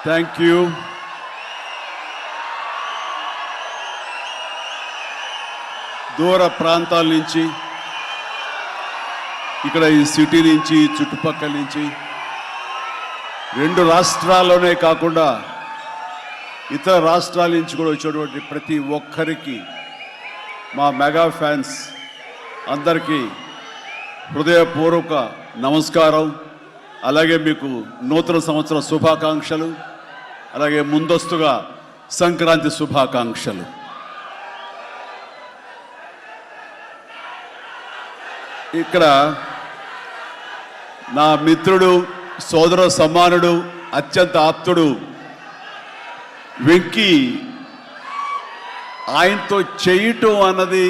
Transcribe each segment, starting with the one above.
Thank you. దూర ప్రాంతాల నుంచి, ఇక్కడ ఈ సిటీ నుంచి, చుట్టుపక్కల నుంచి, 2 రాష్ట్రాల్లోనే కాకుండా ఇతర రాష్ట్రాల నుంచి కూడా వచ్చేటువంటి ప్రతి ఒక్కరికి, మా మెగా ఫ్యాన్స్ అందరికీ హృదయపూర్వక నమస్కారం. అలాగే మీకు నూతన సంవత్సర శుభాకాంక్షలు, అలాగే ముందస్తుగా సంక్రాంతి శుభాకాంక్షలు. ఇక్కడ నా మిత్రుడు, సోదర సమానుడు, అత్యంత ఆప్తుడు వెంకీ, ఆయనతో చేయటం అన్నది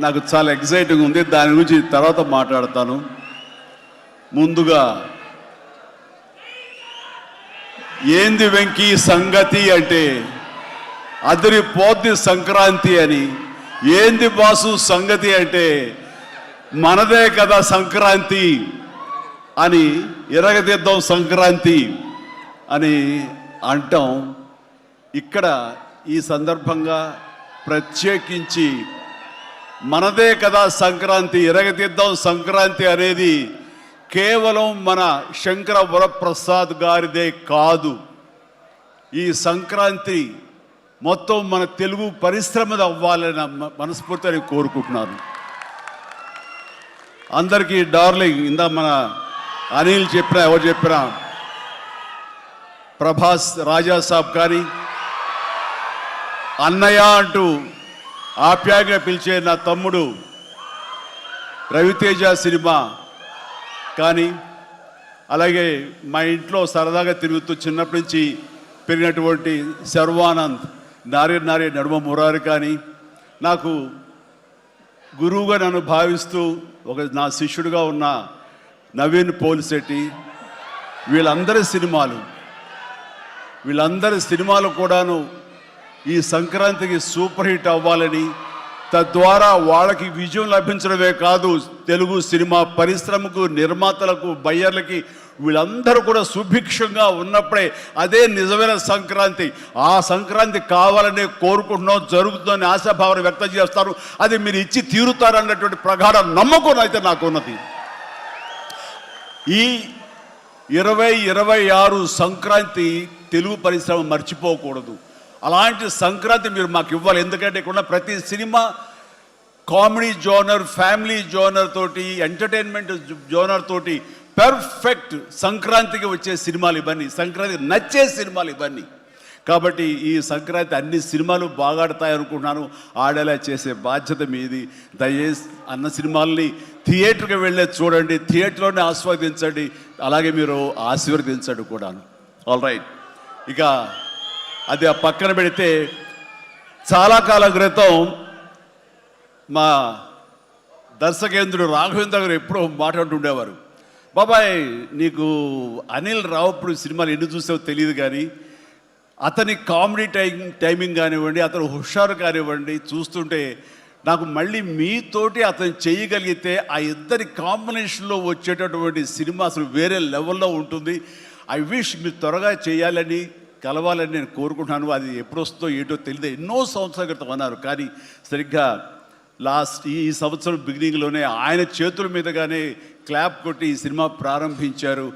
నాకు చాలా ఎక్సైటింగ్ ఉంది. దాని గురించి తర్వాత మాట్లాడతాను. ముందుగా ఏంది వెంకీ సంగతి అంటే అదిరిపోద్ది సంక్రాంతి అని. ఏంది బాసు సంగతి అంటే మనదే కదా సంక్రాంతి అని, ఇరగదిద్దాం సంక్రాంతి అని అంటాం. ఇక్కడ ఈ సందర్భంగా ప్రత్యేకించి మనదే కదా సంక్రాంతి, ఇరగదిద్దాం సంక్రాంతి అనేది కేవలం మన శంకర వరప్రసాద్ గారిదే కాదు. ఈ సంక్రాంతి మొత్తం మన తెలుగు పరిశ్రమది అవ్వాలని మనస్ఫూర్తిగా కోరుకుంటున్నాను. అందరికీ డార్లింగ్, ఇందా మన అనిల్ చెప్పినా, ఎవరు చెప్పినా, ప్రభాస్ రాజా సాబ్ కానీ, అన్నయ్య అంటూ ఆప్యాయంగా పిలిచే నా తమ్ముడు రవితేజ సినిమా కానీ, అలాగే మా ఇంట్లో సరదాగా తిరుగుతూ చిన్నప్పటి నుంచి పెరిగినటువంటి శర్వానంద్, నారే నారే నడుమ మురారి కానీ, నాకు గురువుగా నన్ను భావిస్తూ నా శిష్యుడిగా ఉన్న నవీన్ పోలిశెట్టి, వీళ్ళందరి సినిమాలు కూడాను ఈ సంక్రాంతికి సూపర్ హిట్ అవ్వాలని, తద్వారా వాళ్ళకి విజయం లభించడమే కాదు, తెలుగు సినిమా పరిశ్రమకు, నిర్మాతలకు, బయ్యర్లకి, వీళ్ళందరూ కూడా సుభిక్షంగా ఉన్నప్పుడే అదే నిజమైన సంక్రాంతి. ఆ సంక్రాంతి కావాలనే కోరుకుంటున్నాం, జరుగుతుందని ఆశాభావన వ్యక్తం చేస్తారు. అది మీరు ఇచ్చి తీరుతారన్నటువంటి ప్రగాఢ నమ్మకం అయితే నాకు ఉన్నది. ఈ 2026 సంక్రాంతి తెలుగు పరిశ్రమ మర్చిపోకూడదు. అలాంటి సంక్రాంతి మీరు మాకు ఇవ్వాలి. ఎందుకంటే ఇక్కడ ప్రతి cinema comedy genre, family genre తోటి, ఎంటర్టైన్మెంట్ జోనర్ తోటి పర్ఫెక్ట్ సంక్రాంతికి వచ్చే సినిమాలు ఇవన్నీ, సంక్రాంతికి నచ్చే సినిమాలు ఇవన్నీ. కాబట్టి ఈ సంక్రాంతి అన్ని సినిమాలు బాగా ఆడతాయి అనుకుంటున్నాను. ఆడేలా చేసే బాధ్యత మీది. దయచేసి అన్న సినిమాల్ని థియేటర్కి వెళ్ళే చూడండి, థియేటర్లోనే ఆస్వాదించండి, అలాగే మీరు ఆశీర్వదించండి కూడాను. ఆల్ రైట్, ఇక అది ఆ పక్కన పెడితే, చాలా కాలం క్రితం మా దర్శకేంద్రుడు రాఘవేంద్ర గారు ఎప్పుడో మాట్లాడుతుండేవారు, బాబాయ్ నీకు అనిల్ రావుపూడి సినిమాలు ఎన్ని చూసావో తెలియదు కానీ అతని కామెడీ టైమింగ్ కానివ్వండి, అతను హుషారు కానివ్వండి, చూస్తుంటే నాకు మళ్ళీ మీతోటి అతను చేయగలిగితే ఆ ఇద్దరి కాంబినేషన్లో వచ్చేటటువంటి సినిమా అసలు వేరే లెవెల్లో ఉంటుంది. ఐ విష్ మీరు త్వరగా చేయాలని, కలవాలని నేను కోరుకుంటున్నాను. అది ఎప్పుడు వస్తుందో ఏంటో తెలియదు. ఎన్నో సంవత్సరాల క్రితం అన్నారు, కానీ సరిగ్గా ఈ సంవత్సరం బిగినింగ్లోనే ఆయన చేతుల మీదగానే క్లాప్ కొట్టి ఈ సినిమా ప్రారంభించారు.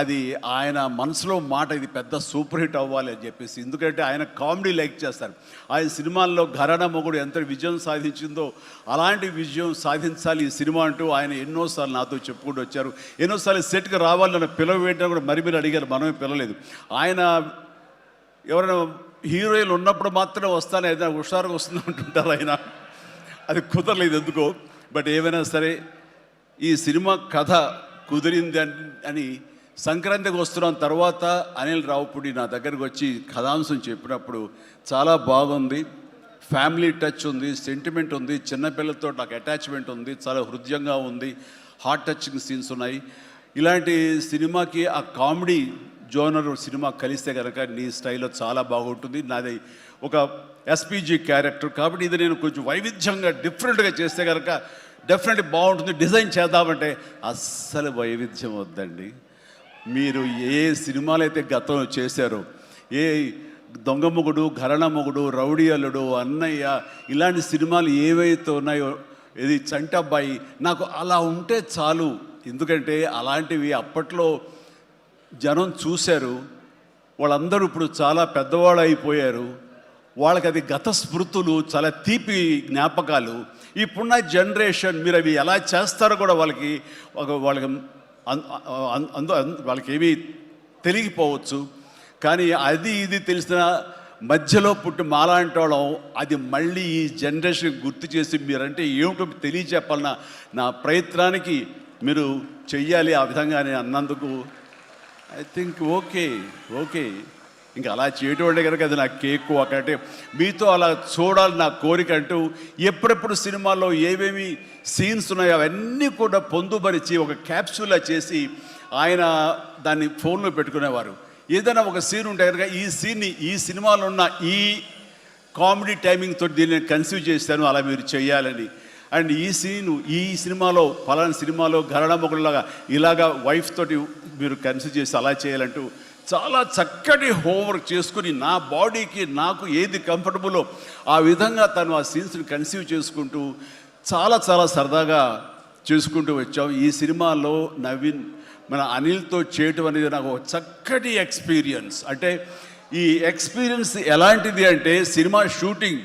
అది ఆయన మనసులో మాట, ఇది పెద్ద సూపర్ హిట్ అవ్వాలి అని చెప్పేసి. ఎందుకంటే ఆయన కామెడీ లైక్ చేస్తారు. ఆయన సినిమాల్లో ఘరానా మొగుడు ఎంత విజయం సాధించిందో అలాంటి విజయం సాధించాలి ఈ సినిమా అంటూ ఆయన ఎన్నోసార్లు నాతో చెప్పుకుంటూ వచ్చారు. ఎన్నోసార్లు సెట్కి రావాలి నన్ను పిలవేయడం కూడా మరి మీరు అడిగారు, మనమే పిలవలేదు. ఆయన ఎవరైనా హీరోయిన్లు ఉన్నప్పుడు మాత్రమే వస్తాను, ఏదైనా హుషారుగా వస్తుంది అంటుంటారు ఆయన. అది కుదరలేదు ఎందుకో. బట్ ఏమైనా సరే ఈ సినిమా కథ కుదిరింది అని సంక్రాంతికి వస్తున్నాం తర్వాత అనిల్ రావుపూడి నా దగ్గరకు వచ్చి కథాంశం చెప్పినప్పుడు చాలా బాగుంది, ఫ్యామిలీ టచ్ ఉంది, సెంటిమెంట్ ఉంది, చిన్నపిల్లలతో నాకు అటాచ్మెంట్ ఉంది, చాలా హృదయంగా ఉంది, హార్ట్ టచింగ్ సీన్స్ ఉన్నాయి. ఇలాంటి సినిమాకి ఆ కామెడీ జోనర్ సినిమా కలిస్తే కనుక నీ స్టైల్లో చాలా బాగుంటుంది. నాది ఒక ఎస్పీజీ క్యారెక్టర్ కాబట్టి ఇది నేను కొంచెం వైవిధ్యంగా డిఫరెంట్గా చేస్తే కనుక డెఫినెట్లీ బాగుంటుంది. డిజైన్ చేద్దామంటే అస్సలు వైవిధ్యం వద్దండి. మీరు ఏ సినిమాలు అయితే గతంలో చేశారో ఏ దొంగ మొగుడు, ఘరణ మొగుడు, రౌడీ అల్లుడు, అన్నయ్య, ఇలాంటి సినిమాలు ఏవైతే ఉన్నాయో, ఇది చంటబ్బాయి, నాకు అలా ఉంటే చాలు. ఎందుకంటే అలాంటివి అప్పట్లో జనం చూశారు. వాళ్ళందరూ ఇప్పుడు చాలా పెద్దవాళ్ళు అయిపోయారు. వాళ్ళకి అది గత స్మృతులు, చాలా తీపి జ్ఞాపకాలు. ఇప్పుడున్న జనరేషన్ మీరు అవి ఎలా చేస్తారో కూడా వాళ్ళకి వాళ్ళకి ఏమీ తెలియకపోవచ్చు. కానీ అది ఇది తెలిసిన మధ్యలో పుట్టి మాలాంటి వాళ్ళం అది మళ్ళీ ఈ జనరేషన్ గుర్తు చేసి మీరంటే ఏమిటో తెలియచెప్పాలన్న నా ప్రయత్నానికి మీరు చెయ్యాలి. ఆ విధంగా నేను అన్నందుకు ఐ థింక్ ఓకే. ఇంకా అలా చేయటం అంటే కనుక అది నా కేక్ ఒకటే. మీతో అలా చూడాలి నా కోరిక. అంటూ ఎప్పుడెప్పుడు సినిమాల్లో ఏమేమి సీన్స్ ఉన్నాయో అవన్నీ కూడా పొందుపరిచి ఒక క్యాప్సూల్లా చేసి ఆయన దాన్ని ఫోన్లో పెట్టుకునేవారు. ఏదైనా ఒక సీన్ ఉంటే కనుక ఈ సీన్ని ఈ సినిమాలో ఉన్న ఈ కామెడీ టైమింగ్తో దీన్ని కన్సీవ్ చేశాను, అలా మీరు చేయాలని. అండ్ ఈ సీను ఈ సినిమాలో ఫలానా సినిమాలో ఘరణ మొగుడులాగా ఇలాగా వైఫ్ తోటి మీరు కన్సీవ్ చేసి అలా చేయాలంటూ చాలా చక్కటి హోంవర్క్ చేసుకుని నా బాడీకి నాకు ఏది కంఫర్టబుల్లో ఆ విధంగా తను ఆ సీన్స్ని కన్సీవ్ చేసుకుంటూ చాలా చాలా సరదాగా చేసుకుంటూ వచ్చాం. ఈ సినిమాలో నవీన్ మన అనిల్తో చేయటం అనేది నాకు ఒక చక్కటి ఎక్స్పీరియన్స్. అంటే ఈ ఎక్స్పీరియన్స్ ఎలాంటిది అంటే సినిమా షూటింగ్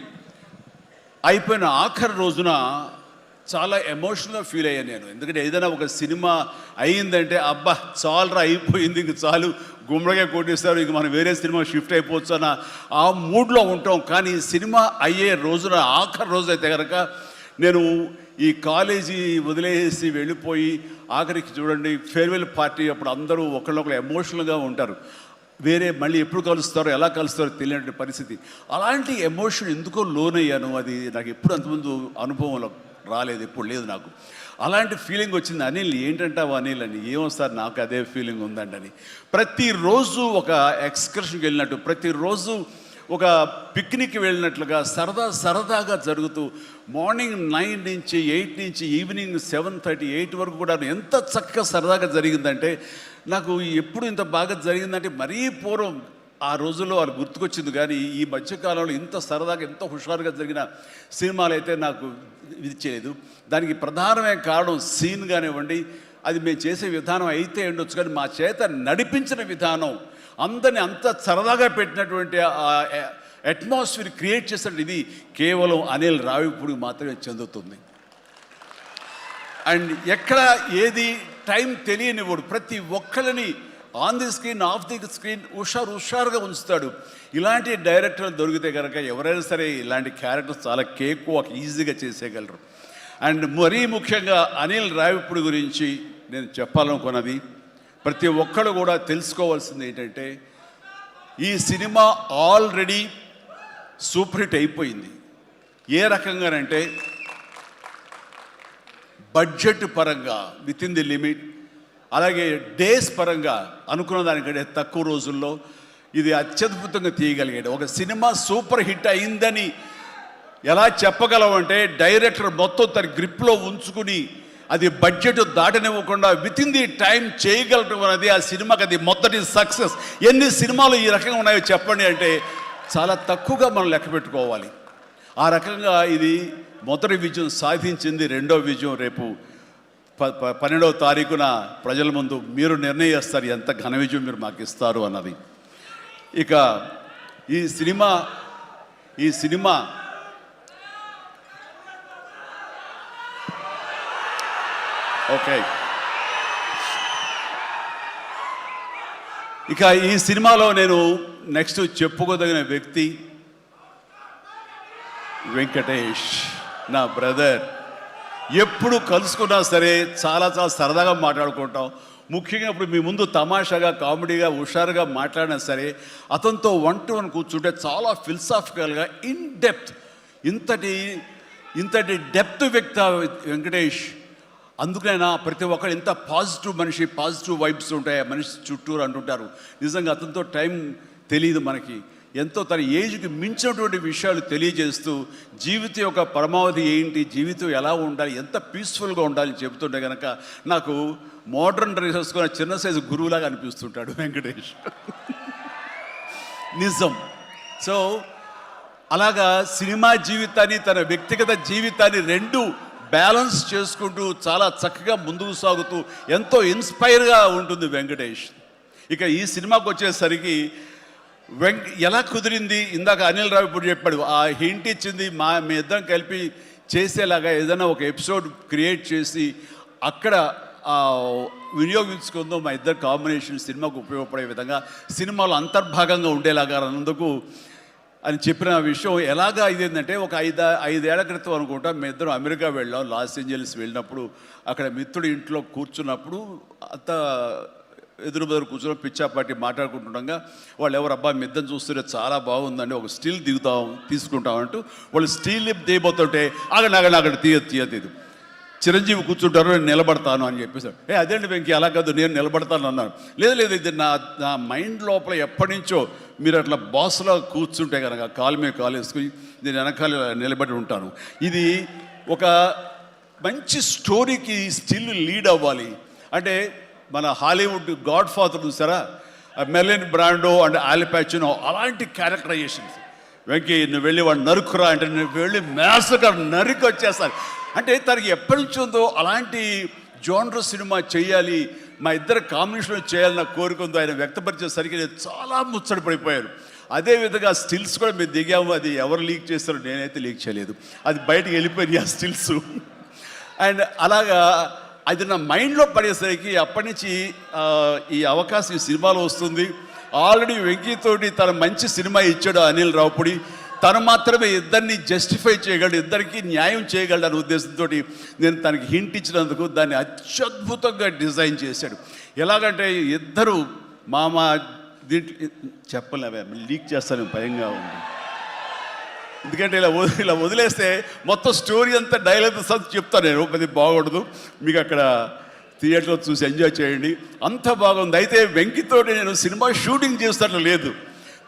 అయిపోయిన ఆఖరి రోజున చాలా ఎమోషనల్గా ఫీల్ అయ్యాను నేను. ఎందుకంటే ఏదైనా ఒక సినిమా అయ్యిందంటే అబ్బా చాలరా అయిపోయింది, ఇంక చాలు, గుమ్మడిగా కొట్టేస్తారు, ఇంక మనం వేరే సినిమా షిఫ్ట్ అయిపోవచ్చు అన్న ఆ మూడ్లో ఉంటాం. కానీ సినిమా అయ్యే రోజున ఆఖరి రోజు అయితే కనుక నేను ఈ కాలేజీ వదిలేసి వెళ్ళిపోయి ఆఖరికి చూడండి ఫేర్వెల్ పార్టీ అప్పుడు అందరూ ఒకళ్ళొకరు ఎమోషనల్గా ఉంటారు. వేరే మళ్ళీ ఎప్పుడు కలుస్తారో ఎలా కలుస్తారో తెలియని పరిస్థితి. అలాంటి ఎమోషన్ ఎందుకో లోనయ్యాను. అది నాకు ఎప్పుడు అంతకుముందు అనుభవంలో రాలేదు, ఎప్పుడు లేదు నాకు. అలాంటి ఫీలింగ్ వచ్చింది. అనిల్ ఏంటంటావు అనిల్ అని. ఏమో సార్ నాకు అదే ఫీలింగ్ ఉందండి. ప్రతిరోజు ఒక ఎక్స్కర్షన్కి వెళ్ళినట్టు, ప్రతిరోజు ఒక పిక్నిక్ వెళ్ళినట్లుగా సరదాగా జరుగుతూ మార్నింగ్ 9 నుంచి 8 నుంచి ఈవినింగ్ 7:30, 8 వరకు కూడా ఎంత చక్కగా సరదాగా జరిగిందంటే నాకు ఎప్పుడు ఇంత బాగా జరిగిందంటే మరీ పూర్వం ఆ రోజుల్లో అది గుర్తుకొచ్చింది. కానీ ఈ మధ్యకాలంలో ఇంత సరదాగా ఎంత హుషారుగా జరిగిన సినిమాలు అయితే నాకు ఇది చేయలేదు. దానికి ప్రధానమైన కారణం సీన్ కానివ్వండి, అది మేము చేసే విధానం అయితే ఉండొచ్చు, కానీ మా చేత నడిపించిన విధానం, అందరినీ అంత సరదాగా పెట్టినటువంటి అట్మాస్ఫియర్ క్రియేట్ చేసినట్టు ఇది కేవలం అనిల్ రావిపూడికి మాత్రమే చెందుతుంది. అండ్ ఎక్కడ ఏది టైం తెలియనివాడు, ప్రతి ఒక్కరిని on the screen off the screen హుషారుగా ఉంచుతాడు. ఇలాంటి డైరెక్టర్లు దొరికితే కనుక ఎవరైనా సరే ఇలాంటి క్యారెక్టర్స్ చాలా ఈజీగా చేసేయగలరు. అండ్ మరీ ముఖ్యంగా అనిల్ రావిపూడి గురించి నేను చెప్పాలనుకున్నది, ప్రతి ఒక్కరు కూడా తెలుసుకోవాల్సింది ఏంటంటే ఈ సినిమా ఆల్రెడీ సూపర్ హిట్ అయిపోయింది. ఏ రకంగానంటే బడ్జెట్ పరంగా విత్ ఇన్ ది లిమిట్, అలాగే డేస్ పరంగా అనుకున్న దానికంటే తక్కువ రోజుల్లో ఇది అత్యద్భుతంగా తీయగలిగాడు. ఒక సినిమా సూపర్ హిట్ అయిందని ఎలా చెప్పగలవంటే డైరెక్టర్ మొత్తం తన గ్రిప్లో ఉంచుకుని అది బడ్జెట్ దాటనివ్వకుండా విత్ ఇన్ ది టైం చేయగలటం అనేది ఆ సినిమాకి అది మొదటి సక్సెస్. ఎన్ని సినిమాలు ఈ రకంగా ఉన్నాయో చెప్పండి అంటే చాలా తక్కువగా మనం లెక్క పెట్టుకోవాలి. ఆ రకంగా ఇది మొదటి విజయం సాధించింది. రెండో విజయం రేపు 12వ తారీఖున ప్రజల ముందు మీరు నిర్ణయిస్తారు ఎంత ఘన విజయం మీరు మాకు ఇస్తారు అన్నది. ఇక ఈ సినిమా ఓకే, ఇక ఈ సినిమాలో నేను నెక్స్ట్ చెప్పుకోదగిన వ్యక్తి వెంకటేష్, నా బ్రదర్. ఎప్పుడు కలుసుకున్నా సరే చాలా సరదాగా మాట్లాడుకుంటాం. ముఖ్యంగా ఇప్పుడు మీ ముందు తమాషాగా కామెడీగా హుషారుగా మాట్లాడినా సరే అతనితో 1-to-1 కూర్చుంటే చాలా ఫిలసాఫికల్గా ఇన్ డెప్త్, ఇంతటి డెప్త్ వ్యక్తి వెంకటేష్. అందుకైనా ప్రతి ఒక్కరు ఇంత పాజిటివ్ మనిషి, పాజిటివ్ వైబ్స్ ఉంటాయి మనిషి చుట్టూరు అంటుంటారు. నిజంగా అతనితో టైం తెలియదు మనకి. ఎంతో తన ఏజ్కి మించినటువంటి విషయాలు తెలియజేస్తూ జీవితం యొక్క పరమావధి ఏంటి, జీవితం ఎలా ఉండాలి, ఎంత పీస్ఫుల్గా ఉండాలని చెబుతుంటే కనుక నాకు మోడర్న్ డ్రెస్ వేసుకున్న చిన్న సైజు గురువులాగా అనిపిస్తుంటాడు వెంకటేష్. నిజం. సో అలాగా సినిమా జీవితాన్ని తన వ్యక్తిగత జీవితాన్ని రెండు బ్యాలెన్స్ చేసుకుంటూ చాలా చక్కగా ముందుకు సాగుతూ ఎంతో ఇన్స్పైర్గా ఉంటుంది వెంకటేష్. ఇక ఈ సినిమాకి వచ్చేసరికి ఎలా కుదిరింది, ఇందాక అనిల్ రావు ఇప్పుడు చెప్పాడు, ఆ హింట్ ఇచ్చింది మీ ఇద్దరం కలిపి చేసేలాగా ఏదైనా ఒక ఎపిసోడ్ క్రియేట్ చేసి అక్కడ వినియోగించుకుందాం, మా ఇద్దరు కాంబినేషన్ సినిమాకు ఉపయోగపడే విధంగా సినిమాలో అంతర్భాగంగా ఉండేలాగా అన్నందుకు అని చెప్పిన విషయం ఎలాగా ఇదేంటంటే ఒక ఐదేళ్ల క్రితం అనుకుంటా మీ ఇద్దరం అమెరికా వెళ్ళాం, లాస్ ఏంజల్స్ వెళ్ళినప్పుడు అక్కడ మిత్రుడి ఇంట్లో కూర్చున్నప్పుడు అంత ఎదురు కూర్చొని పిచ్చాపాటి మాట్లాడుకుంటుండగా వాళ్ళు ఎవరు అబ్బా మీ ఇద్దరు చూస్తుంటే చాలా బాగుందండి, ఒక స్టిల్ తీసుకుంటామంటూ వాళ్ళు స్టిల్ తీయబోతుంటే అక్కడ తీయదు చిరంజీవి కూర్చుంటారు, నేను నిలబడతాను అని చెప్పేసాడు. అదేంటి వెంకీ అలా కాదు నేను నిలబడతాను అన్నాను. లేదు ఇది నా మైండ్ లోపల ఎప్పటి నుంచో మీరు అట్లా బాస్లో కూర్చుంటే కనుక కాలు మీద కాలు వేసుకుని నేను వెనకాల నిలబడి ఉంటాను. ఇది ఒక మంచి స్టోరీకి స్టిల్ లీడ్ అవ్వాలి అంటే మన హాలీవుడ్ గాడ్ ఫాదర్ చూసారా, మెర్లిన్ బ్రాండో అండ్ ఆల్ పచినో అలాంటి క్యారెక్టరైజేషన్స్. వెంకీ నువ్వు వెళ్ళి వాడు నరుకురా అంటే నువ్వు వెళ్ళి మ్యాసగా నరికి వచ్చేస్తారు అంటే తనకి ఎప్పటి నుంచి ఉందో అలాంటి జోనర్ సినిమా చేయాలి, మా ఇద్దరు కాంబినేషన్లో చేయాలన్న కోరిక ఉందో ఆయన వ్యక్తపరిచేసరికి నేను చాలా ముచ్చటపడిపోయాను. అదేవిధంగా స్టిల్స్ కూడా మేము దిగాము, అది ఎవరు లీక్ చేస్తారో నేనైతే లీక్ చేయలేదు, అది బయటకు వెళ్ళిపోయింది ఆ స్టిల్స్. అండ్ అలాగా అది నా మైండ్లో పడేసరికి అప్పటి నుంచి ఈ అవకాశం ఈ సినిమాలో వస్తుంది. ఆల్రెడీ వెంకీతోటి తన మంచి సినిమా ఇచ్చాడు అనిల్ రావుపూడి, తను మాత్రమే ఇద్దరిని జస్టిఫై చేయగలడు, ఇద్దరికి న్యాయం చేయగలడు అనే ఉద్దేశంతో నేను తనకి హింట్ ఇచ్చినందుకు దాన్ని అత్యద్భుతంగా డిజైన్ చేశాడు. ఎలాగంటే ఇద్దరు దీంట్లో చెప్పలేవే లీక్ చేస్తాను భయంగా ఉంది, ఎందుకంటే ఇలా వదిలేస్తే మొత్తం స్టోరీ అంతా డైలాగ్ చెప్తాను నేను, అది బాగుండదు, మీకు అక్కడ థియేటర్లో చూసి ఎంజాయ్ చేయండి, అంత బాగుంది. అయితే వెంకితోటి నేను సినిమా షూటింగ్ చేస్తున్నట్లు లేదు,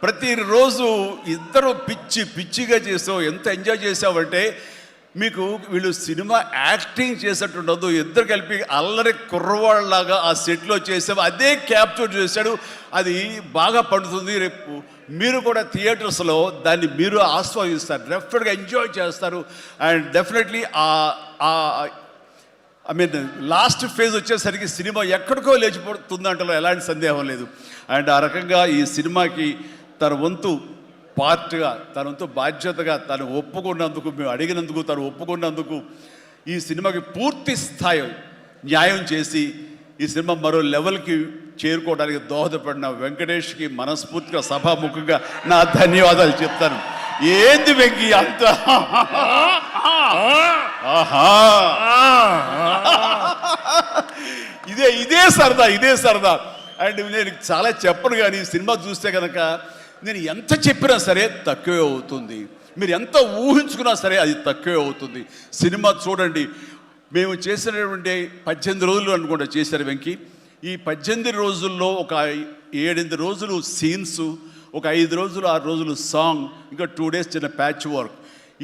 ప్రతిరోజు ఇద్దరు పిచ్చిగా చేసావు, ఎంత ఎంజాయ్ చేసావంటే మీకు వీళ్ళు సినిమా యాక్టింగ్ చేసేట్టు ఉండదు, ఇద్దరు కలిపి అల్లరి కుర్రవాళ్ళలాగా ఆ సెట్లో చేసావు, అదే క్యాప్చర్ చేశాడు, అది బాగా పండుతుంది. రేపు మీరు కూడా థియేటర్స్లో దాన్ని మీరు ఆస్వాదిస్తారు, డెఫినెట్గా ఎంజాయ్ చేస్తారు. And definitely I mean last phase వచ్చేసరికి సినిమా ఎక్కడికో లేచిపోతుందంటలో ఎలాంటి సందేహం లేదు. అండ్ ఆ రకంగా ఈ సినిమాకి తన వంతు పార్ట్గా, తన వంతు బాధ్యతగా తను ఒప్పుకున్నందుకు, మేము అడిగినందుకు తను ఒప్పుకున్నందుకు, ఈ సినిమాకి పూర్తి స్థాయి న్యాయం చేసి ఈ సినిమా మరో లెవెల్కి చేరుకోవడానికి దోహదపడిన వెంకటేష్కి మనస్ఫూర్తిగా సభాముఖంగా నా ధన్యవాదాలు చెప్తాను. ఏంది వెంకీ అంత ఇదే సరదా. అండ్ నేను చాలా చెప్పను కానీ సినిమా చూస్తే కనుక నేను ఎంత చెప్పినా సరే తక్కువే అవుతుంది, మీరు ఎంత ఊహించుకున్నా సరే అది తక్కువే అవుతుంది. సినిమా చూడండి, మేము చేసినటువంటి 18 రోజులు అనుకుంటా చేశారు వెంకీ. ఈ 18 రోజుల్లో ఒక 7-8 రోజులు సీన్స్, ఒక 5 రోజులు 6 రోజులు సాంగ్, ఇంకా 2 days చిన్న ప్యాచ్ వర్క్.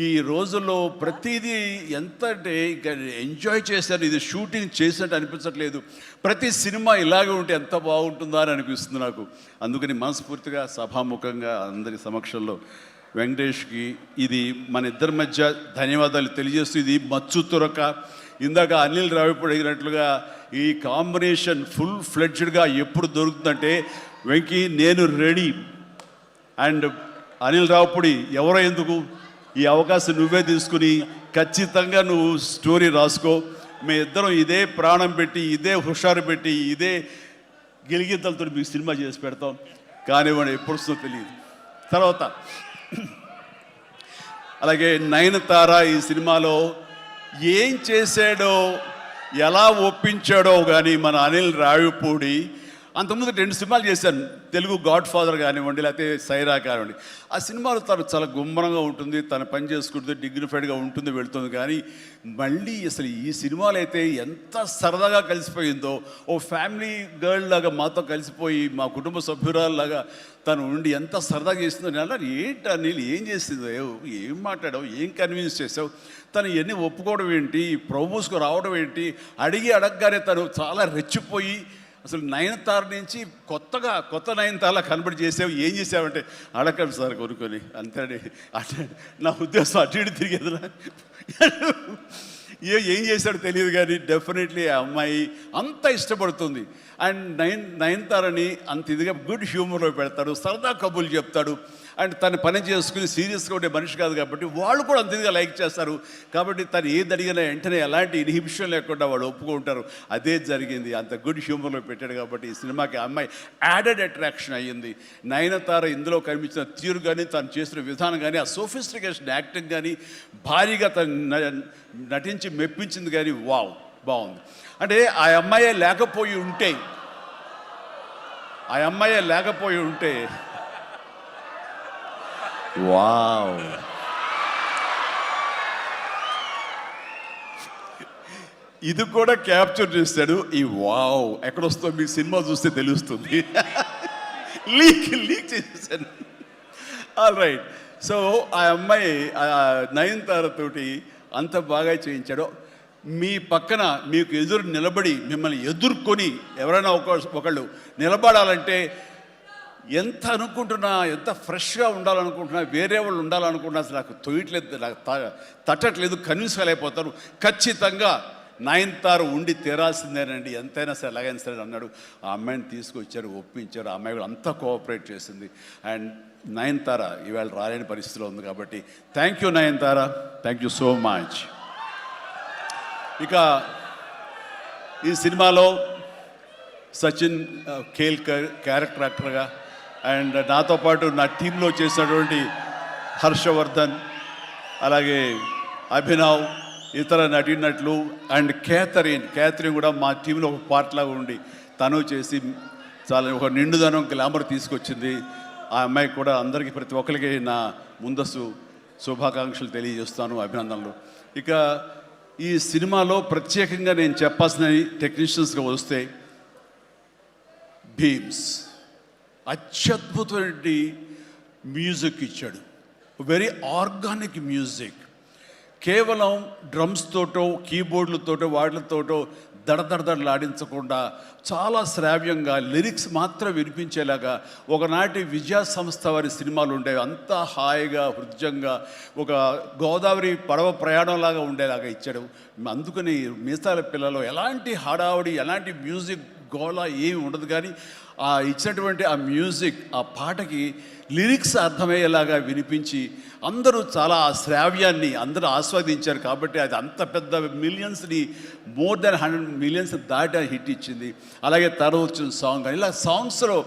ఈ రోజుల్లో ప్రతిదీ ఎంత అంటే ఇంకా ఎంజాయ్ చేశారు, ఇది షూటింగ్ చేసినట్టు అనిపించట్లేదు. ప్రతి సినిమా ఇలాగే ఉంటే ఎంత బాగుంటుందా అని అనిపిస్తుంది నాకు. అందుకని మనస్ఫూర్తిగా సభాముఖంగా అందరి సమక్షంలో వెంకటేష్కి ఇది మన ఇద్దరి మధ్య ధన్యవాదాలు తెలియజేస్తూ, ఇది మచ్చు తురక. ఇందాక అనిల్ రావిపూడి అడిగినట్లుగా ఈ కాంబినేషన్ ఫుల్ ఫ్లెడ్జ్డ్గా ఎప్పుడు దొరుకుతుందంటే వెంకీ నేను రెడీ. అండ్ అనిల్ రావిపూడి ఎవరో ఎందుకు, ఈ అవకాశం నువ్వే తీసుకుని ఖచ్చితంగా నువ్వు స్టోరీ రాసుకో. మేము ఇద్దరం ఇదే ప్రాణం పెట్టి, ఇదే హుషారు పెట్టి, ఇదే గిలిగిద్దలతో మీకు సినిమా చేసి పెడతాం. కానివ్వండి, ఎప్పుడు వస్తుందో తెలియదు. తర్వాత అలాగే నయనతార ఈ సినిమాలో ఏం చేశాడో, ఎలా ఒప్పించాడో కానీ మన అనిల్ రావిపూడి. అంతకుముందు 2 సినిమాలు చేశాను, తెలుగు గాడ్ ఫాదర్ కానివ్వండి, లేకపోతే సైరా కానివ్వండి. ఆ సినిమాలో తను చాలా గుమ్మరంగా ఉంటుంది, తన పని చేసుకుంటుంది, డిగ్నిఫైడ్గా ఉంటుంది, వెళుతుంది. కానీ మళ్ళీ అసలు ఈ సినిమాలో అయితే ఎంత సరదాగా కలిసిపోయిందో, ఓ ఫ్యామిలీ గర్ల్ లాగా మాతో కలిసిపోయి మా కుటుంబ సభ్యురాల్లాగా తను ఉండి ఎంత సరదాగా చేసిందో. నేను అన్నారు ఏంటి అనిల్ ఏం చేసిందో, ఏం మాట్లాడావు, ఏం కన్విన్స్ చేసావు, తను ఇవన్నీ ఒప్పుకోవడం ఏంటి, ప్రపోజ్కు రావడం ఏంటి, అడగగానే తను చాలా రెచ్చిపోయి అసలు నయనతార నుంచి కొత్త నయనతారలా కనబడి చేసావు, ఏం చేసావంటే అడగండి సార్ కొనుక్కొని అంతే. అంటే నా ఉద్దేశం అటు ఇటు తిరిగేదిరా. ఏం చేశాడో తెలియదు కానీ డెఫినెట్లీ ఆ అమ్మాయి అంత ఇష్టపడుతుంది. అండ్ నయనతారని అంత ఇదిగా గుడ్ హ్యూమర్లో పెడతాడు, సరదా కబుర్లు చెప్తాడు. అండ్ తను పని చేసుకుని సీరియస్గా ఉండే మనిషి కాదు కాబట్టి వాళ్ళు కూడా అంత ఇదిగా లైక్ చేస్తారు. కాబట్టి తను ఏది అడిగినా వెంటనే ఎలాంటి ఇన్హిబిషన్ లేకుండా వాళ్ళు ఒప్పుకుంటారు. అదే జరిగింది, అంత గుడ్ హ్యూమర్లో పెట్టాడు కాబట్టి ఈ సినిమాకి ఆ అమ్మాయి యాడెడ్ అట్రాక్షన్ అయ్యింది. నయనతార ఇందులో కనిపించిన తీరు కానీ, తను చేసిన విధానం కానీ, ఆ సోఫిస్టికేషన్ యాక్టింగ్ కానీ, భారీగా తను నటించి మెప్పించింది కానీ వావ్ బాగుంది. అంటే ఆ అమ్మాయే లేకపోయి ఉంటే వావ్, ఇది కూడా క్యాప్చర్ చేశాడు. ఈ వావ్ ఎక్కడొస్తో మీకు సినిమా చూస్తే తెలుస్తుంది. లీక్ చేసేసాను. All right. సో ఆ అమ్మాయి నయనతార తోటి అంత బాగా చేయించాడు. మీ పక్కన మీకు ఎదురు నిలబడి మిమ్మల్ని ఎదుర్కొని ఎవరైనా ఒకళ్ళు నిలబడాలంటే ఎంత అనుకుంటున్నా, ఎంత ఫ్రెష్గా ఉండాలనుకుంటున్నా, వేరే వాళ్ళు ఉండాలనుకుంటున్నా అసలు నాకు తొయ్యట్లేదు, నాకు తట్టట్లేదు, కన్విన్స్ కాలేకపోతారు. ఖచ్చితంగా నయనతార ఉండి తీరాల్సిందేనండి, ఎంతైనా సరే ఎలాగైనా సరే అన్నాడు. ఆ అమ్మాయిని తీసుకొచ్చారు, ఒప్పించారు. ఆ అమ్మాయి కూడా అంతా కోఆపరేట్ చేసింది. అండ్ నయనతార ఇవాళ రాలేని పరిస్థితిలో ఉంది కాబట్టి thank you Nayanthara, thank you so much. ఇక ఈ సినిమాలో సచిన్ కేల్కర్ క్యారెక్టర్ యాక్టర్గా, అండ్ నాతో పాటు నా టీంలో చేసినటువంటి హర్షవర్ధన్, అలాగే అభినవ్, ఇతర నటీనటులు, అండ్ క్యాథరిన్ కూడా మా టీంలో ఒక పార్ట్ లాగా ఉండి తను చేసి చాలా ఒక నిండుదనం గ్లామర్ తీసుకొచ్చింది. ఆ అమ్మాయి కూడా అందరికీ ప్రతి ఒక్కరికి నా ముందస్తు శుభాకాంక్షలు తెలియజేస్తాను, అభినందనలు. ఇక ఈ సినిమాలో ప్రత్యేకంగా నేను చెప్పాల్సిన టెక్నీషియన్స్గా వస్తే భీమ్స్ అత్యద్భుతమైన మ్యూజిక్ ఇచ్చాడు, వెరీ ఆర్గానిక్ మ్యూజిక్. కేవలం డ్రమ్స్ తోటో కీబోర్డులతోటో వాటితోటో దడదడలాడించకుండా చాలా శ్రావ్యంగా లిరిక్స్ మాత్రం వినిపించేలాగా ఒకనాటి విజయ సంస్థ వారి సినిమాలు ఉండేవి. అంతా హాయిగా హృద్యంగా ఒక గోదావరి పడవ ప్రయాణంలాగా ఉండేలాగా ఇచ్చాడు. అందుకని మీసాల పిల్లలో ఎలాంటి హడావుడి, ఎలాంటి మ్యూజిక్ గోళ ఏమి ఉండదు. కానీ ఆ ఇచ్చినటువంటి ఆ మ్యూజిక్, ఆ పాటకి లిరిక్స్ అర్థమయ్యేలాగా వినిపించి అందరూ చాలా ఆ శ్రావ్యాన్ని అందరూ ఆస్వాదించారు. కాబట్టి అది అంత పెద్ద మిలియన్స్ని, మోర్ దెన్ 100 మిలియన్స్ దాటి హిట్ ఇచ్చింది. అలాగే తర్వాత వచ్చిన సాంగ్ కానీ, ఇలా సాంగ్స్లో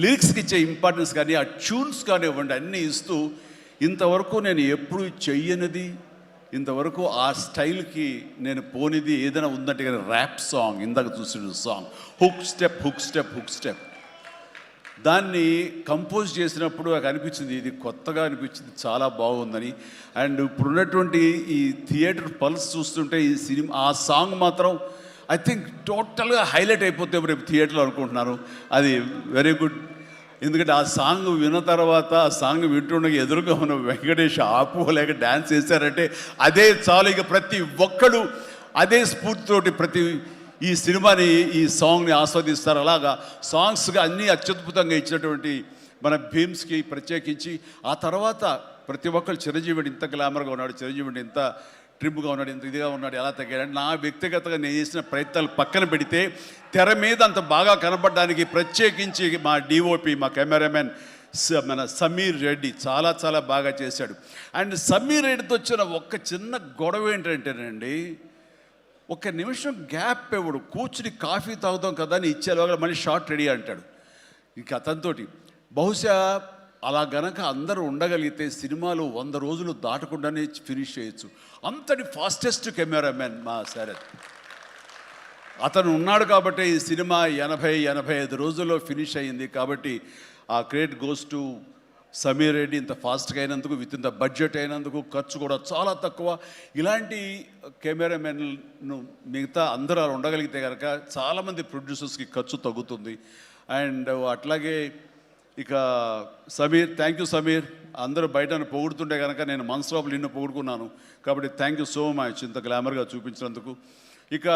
లిరిక్స్కి ఇచ్చే ఇంపార్టెన్స్ కానీ, ఆ ట్యూన్స్ కానీ ఇవ్వండి అన్నీ ఇస్తూ ఇంతవరకు నేను ఎప్పుడు చెయ్యనిది, ఇంతవరకు ఆ స్టైల్కి నేను పోనిది ఏదైనా ఉందంటే కానీ ర్యాప్ సాంగ్, ఇందాక చూసిన సాంగ్ హుక్ స్టెప్ దాన్ని కంపోజ్ చేసినప్పుడు నాకు అనిపించింది ఇది కొత్తగా అనిపించింది, చాలా బాగుందని. అండ్ ఇప్పుడున్నటువంటి ఈ థియేటర్ పల్స్ చూస్తుంటే ఈ సినిమా ఆ సాంగ్ మాత్రం ఐ థింక్ టోటల్గా హైలైట్ అయిపోతే రేపు థియేటర్లో అనుకుంటున్నాను. అది వెరీ గుడ్. ఎందుకంటే ఆ సాంగ్ విన్న తర్వాత, ఆ సాంగ్ వింటుండగా ఎదురుగా ఉన్న వెంకటేష్ ఆపుకోలేక డ్యాన్స్ చేశారంటే అదే చాలు. ఇక ప్రతి ఒక్కడు అదే స్ఫూర్తితోటి ప్రతి ఈ సినిమాని, ఈ సాంగ్ని ఆస్వాదిస్తారు. అలాగా సాంగ్స్గా అన్నీ అత్యద్భుతంగా ఇచ్చినటువంటి మన భీమ్స్కి ప్రత్యేకించి, ఆ తర్వాత ప్రతి ఒక్కరు చిరంజీవి ఇంత గ్లామర్గా ఉన్నాడు, చిరంజీవి ఇంత ట్రిమ్గా ఉన్నాడు, ఇంత ఇదిగా ఉన్నాడు, ఎలా తగ్గాడు. నా వ్యక్తిగతంగా నేను చేసిన ప్రయత్నాలు పక్కన పెడితే తెర మీద అంత బాగా కనపడడానికి ప్రత్యేకించి మా డిఓపి, మా కెమెరామెన్ మన సమీర్ రెడ్డి చాలా చాలా బాగా చేశాడు. అండ్ సమీర్ రెడ్డితో వచ్చిన ఒక్క చిన్న గొడవ ఏంటంటేనండి, ఒక నిమిషం గ్యాప్ ఇవ్వడు. కూర్చుని కాఫీ తాగుతాం కదా అని ఇచ్చేలోగా మళ్ళీ షార్ట్ రెడీ అంటాడు. ఇంక అతనితోటి బహుశా అలా గనక అందరూ ఉండగలిగితే సినిమాలు 100 రోజులు దాటకుండానే ఫినిష్ చేయొచ్చు. అంతటి ఫాస్టెస్ట్ కెమెరామెన్ మా శరత్. అతను ఉన్నాడు కాబట్టి ఈ సినిమా 80-85 రోజుల్లో ఫినిష్ అయ్యింది. కాబట్టి ఆ credit goes to Sameer Reddy. ఇంత ఫాస్ట్గా అయినందుకు, విత్ ఇన్ ద బడ్జెట్ అయినందుకు, ఖర్చు కూడా చాలా తక్కువ. ఇలాంటి కెమెరామెన్ను మిగతా అందరూ ఉండగలిగితే కనుక చాలామంది ప్రొడ్యూసర్స్కి ఖర్చు తగ్గుతుంది. అండ్ అట్లాగే ఇక సమీర్, థ్యాంక్ యూ సమీర్. అందరూ బయట పొగుడుతుంటే కనుక నేను మనసులో నిన్ను పొగుడుకున్నాను. కాబట్టి థ్యాంక్ యూ సో మచ్ ఇంత గ్లామర్గా చూపించినందుకు. ఇక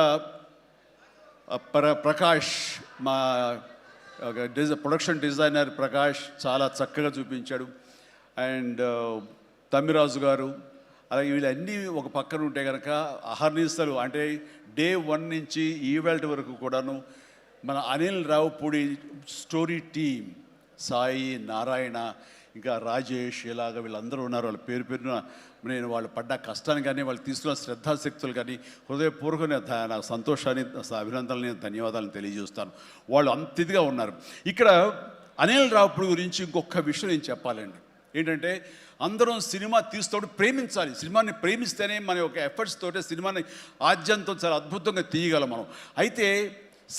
ప్రకాష్, మా ప్రొడక్షన్ డిజైనర్ ప్రకాష్ చాలా చక్కగా చూపించాడు. అండ్ తమ్మిరాజు గారు, అలాగే వీళ్ళన్నీ ఒక పక్కన ఉంటే కనుక అహర్నిశలు అంటే డే 1 నుంచి ఈవెల్ట్ వరకు కూడాను మన అనిల్ రావుపూడి స్టోరీ టీమ్, సాయి, నారాయణ, ఇంకా రాజేష్, ఇలాగ వీళ్ళందరూ ఉన్నారు. వాళ్ళ పేరు పేరున నేను వాళ్ళు పడ్డ కష్టాన్ని కానీ వాళ్ళు తీసుకున్న శ్రద్ధాశక్తులు కానీ హృదయపూర్వకమైన నాకు సంతోషాన్ని, అభినందనలు, ధన్యవాదాలను తెలియజేస్తాను. వాళ్ళు అంత ఇదిగా ఉన్నారు. ఇక్కడ అనిల్ రావుపూడి గురించి ఇంకొక విషయం నేను చెప్పాలండి. ఏంటంటే అందరం సినిమా తీస్తూ ప్రేమించాలి. సినిమాని ప్రేమిస్తేనే మన యొక్క ఎఫర్ట్స్ తోటే సినిమాని ఆద్యంతం చాలా అద్భుతంగా తీయగలం మనం. అయితే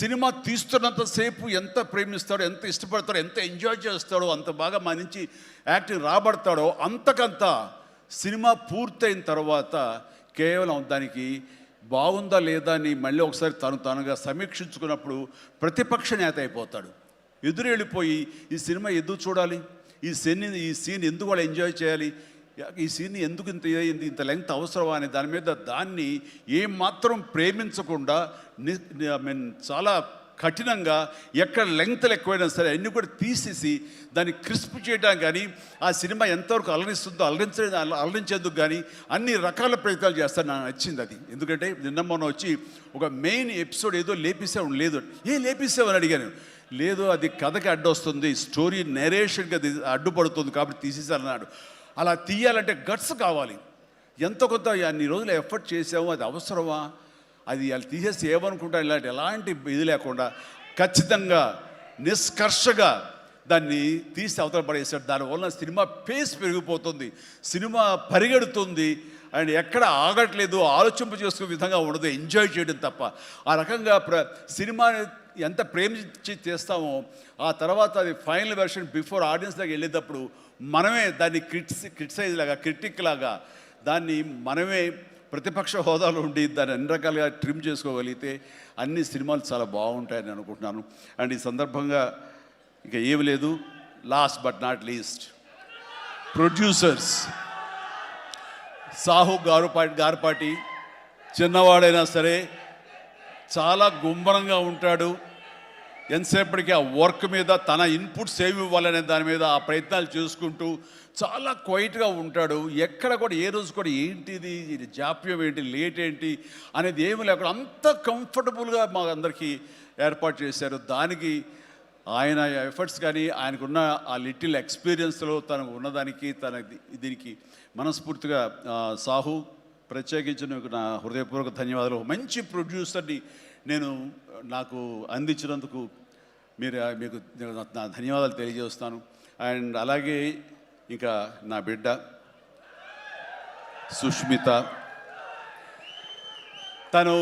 సినిమా తీస్తున్నంతసేపు ఎంత ప్రేమిస్తాడో, ఎంత ఇష్టపడతాడో, ఎంత ఎంజాయ్ చేస్తాడో, అంత బాగా మన నుంచి యాక్టింగ్ రాబడతాడో, అంతకంత సినిమా పూర్తయిన తర్వాత కేవలం దానికి బాగుందా లేదా అని మళ్ళీ ఒకసారి తనుగా సమీక్షించుకున్నప్పుడు ప్రతిపక్ష నేత అయిపోతాడు. ఎదురు వెళ్ళిపోయి ఈ సినిమా ఎందుకు చూడాలి, ఈ సీన్ ఎందుకు వాళ్ళు ఎంజాయ్ చేయాలి, ఈ సీన్ ఎందుకు ఇంత ఇదైంది, ఇంత లెంగ్త్ అవసరమా అని దాని మీద దాన్ని ఏమాత్రం ప్రేమించకుండా చాలా కఠినంగా ఎక్కడ లెంగ్త్లు ఎక్కువైనా సరే అన్నీ కూడా తీసేసి దాన్ని క్రిస్ప్ చేయడానికి కానీ ఆ సినిమా ఎంతవరకు అలరిస్తుందో అలరించేందుకు కానీ అన్ని రకాల ప్రయత్నాలు చేస్తాను. నాకు నచ్చింది అది. ఎందుకంటే నిన్న మొన్న వచ్చి ఒక మెయిన్ ఎపిసోడ్ ఏదో లేపేసావు, లేదు లేపేసావని అడిగాను. లేదు, అది కథకి అడ్డొస్తుంది, స్టోరీ నెరేషన్కి అది అడ్డుపడుతుంది కాబట్టి తీసేసానన్నాడు. అలా తీయాలంటే గట్స్ కావాలి. ఎంత కొంత అన్ని రోజులు ఎఫర్ట్ చేసాము, అది అవసరమా, అది వాళ్ళు తీసేసి ఏమనుకుంటారు, ఎలాంటి ఇది లేకుండా ఖచ్చితంగా నిష్కర్షగా దాన్ని తీసి అవతల పడేసాడు. దానివల్ల సినిమా పేస్ పెరిగిపోతుంది, సినిమా పరిగెడుతుంది, అండ్ ఎక్కడ ఆగట్లేదు, ఆలోచింప చేసుకునే విధంగా ఉండదు, ఎంజాయ్ చేయడం తప్ప. ఆ రకంగా సినిమాని ఎంత ప్రేమించి చేస్తామో ఆ తర్వాత అది ఫైనల్ వెర్షన్ బిఫోర్ ఆడియన్స్ దగ్గర వెళ్ళేటప్పుడు మనమే దాన్ని క్రిటిసైజ్ లాగా, క్రిటిక్ లాగా దాన్ని మనమే ప్రతిపక్ష హోదాలో ఉండి దాన్ని అన్ని రకాలుగా ట్రిమ్ చేసుకోగలిగితే అన్ని సినిమాలు చాలా బాగుంటాయని అనుకుంటున్నాను. అండ్ ఈ సందర్భంగా ఇంకా ఏమి లేదు, last but not least producers Sahu Garapati చిన్నవాడైనా సరే చాలా గుంభరంగా ఉంటాడు. ఎంతసేపటికి ఆ వర్క్ మీద తన ఇన్పుట్స్ ఏమి ఇవ్వాలనే దాని మీద ఆ ప్రయత్నాలు చేసుకుంటూ చాలా క్వైట్గా ఉంటాడు. ఎక్కడ కూడా ఏ రోజు కూడా ఏంటిది జాప్యం ఏంటి, లేట్ ఏంటి అనేది ఏమి లేకుండా అంత కంఫర్టబుల్గా మా అందరికీ ఏర్పాటు చేశారు. దానికి ఆయన ఎఫర్ట్స్ కానీ ఆయనకున్న ఆ లిటిల్ ఎక్స్పీరియన్స్లో తనకు ఉన్నదానికి దీనికి మనస్ఫూర్తిగా సాహు ప్రత్యేకించి నా హృదయపూర్వక ధన్యవాదాలు. మంచి ప్రొడ్యూసర్ని నాకు అందించినందుకు మీకు నా ధన్యవాదాలు తెలియజేస్తాను. అండ్ అలాగే ఇంకా నా బిడ్డ సుష్మిత, తను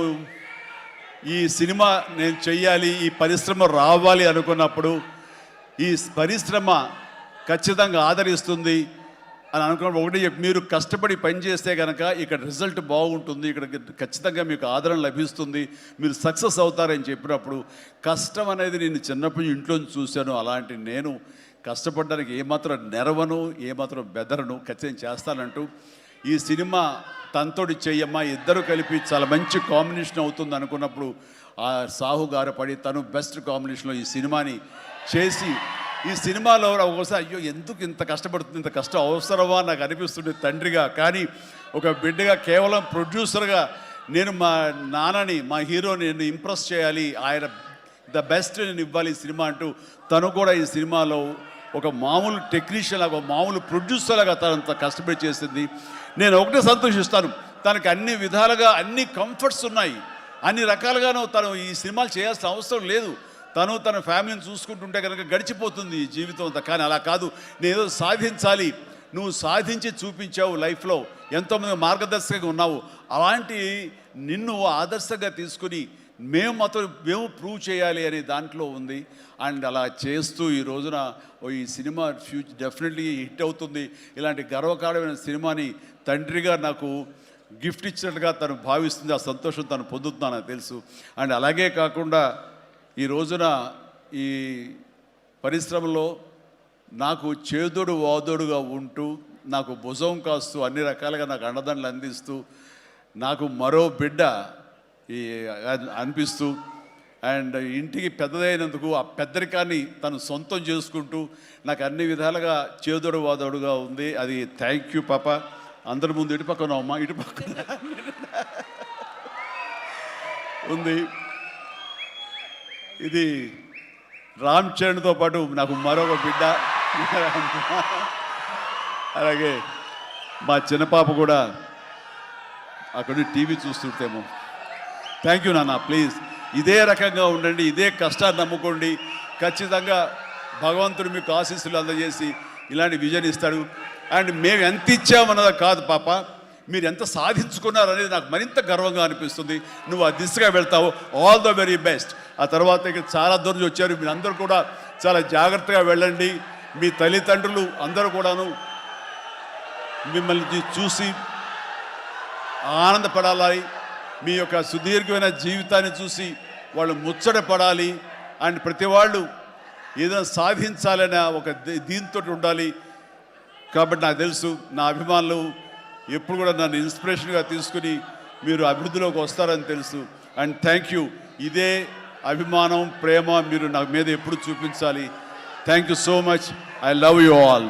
ఈ సినిమా నేను చెయ్యాలి, ఈ పరిశ్రమ రావాలి అనుకున్నప్పుడు ఈ పరిశ్రమ ఖచ్చితంగా ఆదరిస్తుంది అని అనుకున్నప్పుడు ఒకటి మీరు కష్టపడి పనిచేస్తే కనుక ఇక్కడ రిజల్ట్ బాగుంటుంది, ఇక్కడ ఖచ్చితంగా మీకు ఆదరణ లభిస్తుంది, మీరు సక్సెస్ అవుతారని చెప్పినప్పుడు కష్టం అనేది నేను చిన్నప్పుడు ఇంట్లో చూశాను. అలాంటి నేను కష్టపడడానికి ఏమాత్రం నెరవను, ఏమాత్రం బెదరను, ఖచ్చితంగా చేస్తానంటూ ఈ సినిమా తనతోటి చెయ్యమ్మా, ఇద్దరు కలిపి చాలా మంచి కాంబినేషన్ అవుతుంది అనుకున్నప్పుడు ఆ సాహు గారు తను బెస్ట్ కాంబినేషన్లో ఈ సినిమాని చేసి ఈ సినిమాలో ఒకసారి అయ్యో ఎందుకు ఇంత కష్టపడుతుంది, ఇంత కష్టం అవసరమా నాకు అనిపిస్తుంది తండ్రిగా. కానీ ఒక బిడ్డగా కేవలం ప్రొడ్యూసర్గా నేను మా నాన్నని, మా హీరోని నేను ఇంప్రెస్ చేయాలి, ఆయన ద బెస్ట్ నేను ఇవ్వాలి ఈ సినిమా అంటూ తను కూడా ఈ సినిమాలో ఒక మామూలు టెక్నీషియన్ లాగా, మామూలు ప్రొడ్యూసర్ లాగా తనంత కష్టపడి చేసింది. నేను ఒకటే సంతోషిస్తాను, తనకు అన్ని విధాలుగా అన్ని కంఫర్ట్స్ ఉన్నాయి, అన్ని రకాలుగాను తను ఈ సినిమాలు చేయాల్సిన అవసరం లేదు. తన ఫ్యామిలీని చూసుకుంటుంటే కనుక గడిచిపోతుంది ఈ జీవితం అంతా. కానీ అలా కాదు, నేనేదో సాధించాలి, నువ్వు సాధించి చూపించావు, లైఫ్లో ఎంతోమంది మార్గదర్శకంగా ఉన్నావు, అలాంటి నిన్ను ఆదర్శంగా తీసుకుని మేము ప్రూవ్ చేయాలి అనే దాంట్లో ఉంది. అండ్ అలా చేస్తూ ఈ రోజున ఈ సినిమా డెఫినెట్లీ హిట్ అవుతుంది. ఇలాంటి గర్వకారణమైన సినిమాని తండ్రిగా నాకు గిఫ్ట్ ఇచ్చినట్టుగా తను భావిస్తుంది, ఆ సంతోషం తను పొందుతున్నానని తెలుసు. అండ్ అలాగే కాకుండా ఈ రోజున ఈ పరిశ్రమలో నాకు చేదోడు వాదోడుగా ఉంటూ, నాకు భుజం కాస్తూ, అన్ని రకాలుగా నాకు అండదండలు అందిస్తూ, నాకు మరో బిడ్డ అనిపిస్తూ, అండ్ ఇంటికి పెద్దదైనందుకు ఆ పెద్దరికాన్ని తను సొంతం చేసుకుంటూ నాకు అన్ని విధాలుగా చేదోడు వాదోడుగా ఉంది. అది థ్యాంక్ యూ పాప. అందరి ముందు ఇటు పక్కన అమ్మ ఇటు పక్కన ఉంది. ఇది రామ్ చరణ్తో పాటు నాకు మరొక బిడ్డ, అలాగే మా చిన్న పాప కూడా అక్కడ టీవీ చూస్తుంటేమో. థ్యాంక్ యూ నాన్న. ప్లీజ్ ఇదే రకంగా ఉండండి, ఇదే కష్టాన్ని నమ్ముకోండి. ఖచ్చితంగా భగవంతుడు మీకు ఆశీస్సులు అందజేసి ఇలాంటి విజన్ ఇస్తాడు. అండ్ మేము ఎంత ఇచ్చామన్నది కాదు పాప, మీరు ఎంత సాధించుకున్నారు అనేది నాకు మరింత గర్వంగా అనిపిస్తుంది. నువ్వు ఆ దిశగా వెళ్తావు. All the very best. ఆ తర్వాత ఇక చాలా దూరం నుంచి వచ్చారు, మీరు అందరూ కూడా చాలా జాగ్రత్తగా వెళ్ళండి. మీ తల్లిదండ్రులు అందరూ కూడాను మిమ్మల్ని చూసి ఆనందపడాలి. మీ యొక్క సుదీర్ఘమైన జీవితాన్ని చూసి వాళ్ళు ముచ్చటపడాలి. అండ్ ప్రతి వాళ్ళు ఏదైనా సాధించాలనే ఒక దీంతో ఉండాలి. కాబట్టి నాకు తెలుసు నా అభిమానులు ఎప్పుడు కూడా నన్ను ఇన్స్పిరేషన్గా తీసుకుని మీరు అభివృద్ధిలోకి వస్తారని తెలుసు. And thank you. ఇదే అభిమానం, ప్రేమ మీరు నా మీద ఎప్పుడు చూపించాలి. Thank you so much. I love you all.